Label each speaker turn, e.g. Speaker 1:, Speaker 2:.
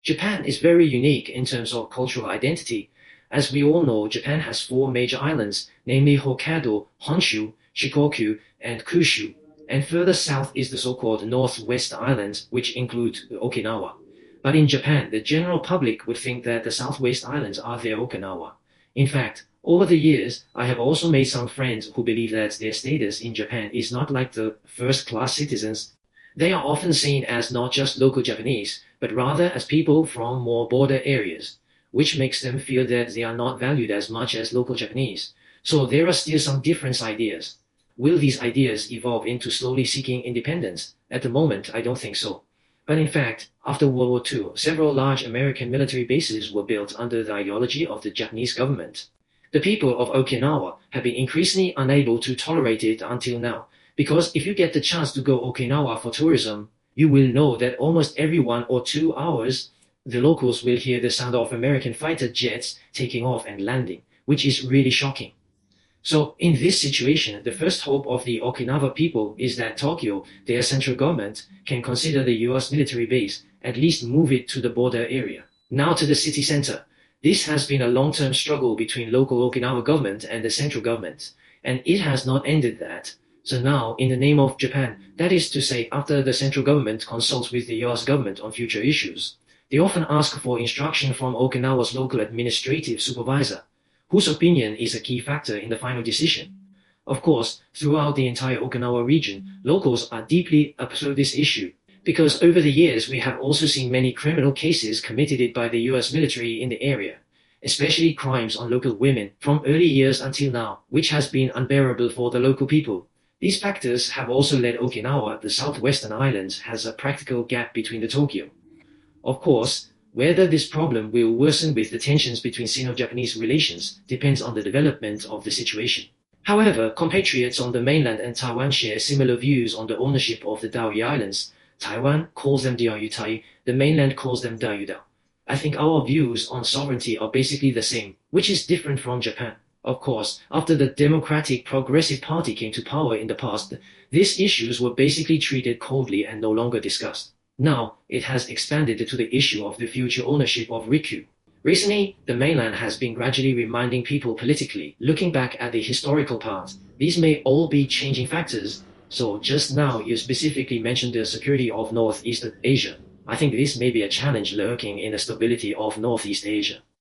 Speaker 1: Japan is very unique in terms of cultural identity. As we all know, Japan has four major islands, namely Hokkaido, Honshu, Shikoku, and Kyushu, and further south is the so-called Northwest Islands, which include Okinawa. But in Japan, the general public would think that the Southwest Islands are their Okinawa. In fact, over the years, I have also made some friends who believe that their status in Japan is not like the first-class citizens. They are often seen as not just local Japanese, but rather as people from more border areas, which makes them feel that they are not valued as much as local Japanese. So there are still some different ideas. Will these ideas evolve into slowly seeking independence? At the moment, I don't think so. But in fact, after World War II, several large American military bases were built under the ideology of the Japanese government. The people of Okinawa have been increasingly unable to tolerate it until now, because if you get the chance to go Okinawa for tourism, you will know that almost every 1 or 2 hours, the locals will hear the sound of American fighter jets taking off and landing, which is really shocking. So in this situation, the first hope of the Okinawa people is that Tokyo, their central government, can consider the US military base, at least move it to the border area. Now to the city center. This has been a long-term struggle between local Okinawa government and the central government, and it has not ended that. So now, in the name of Japan, that is to say, after the central government consults with the US government on future issues, they often ask for instruction from Okinawa's local administrative supervisor, whose opinion is a key factor in the final decision. Of course, throughout the entire Okinawa region, locals are deeply upset with this issue, because over the years we have also seen many criminal cases committed by the US military in the area, especially crimes on local women from early years until now, which has been unbearable for the local people. These factors have also led Okinawa, the southwestern islands, has a practical gap between the Tokyo. Of course, whether this problem will worsen with the tensions between Sino-Japanese relations depends on the development of the situation. However, compatriots on the mainland and Taiwan share similar views on the ownership of the Diaoyu Islands. Taiwan calls them Diaoyu-Tai, the mainland calls them Diaoyu-Dao. I think our views on sovereignty are basically the same, which is different from Japan. Of course, after the Democratic Progressive Party came to power in the past, these issues were basically treated coldly and no longer discussed. Now, it has expanded to the issue of the future ownership of Ryukyu. Recently, the mainland has been gradually reminding people politically, looking back at the historical part. These may all be changing factors, so just now you specifically mentioned the security of Northeast Asia. I think this may be a challenge lurking in the stability of Northeast Asia.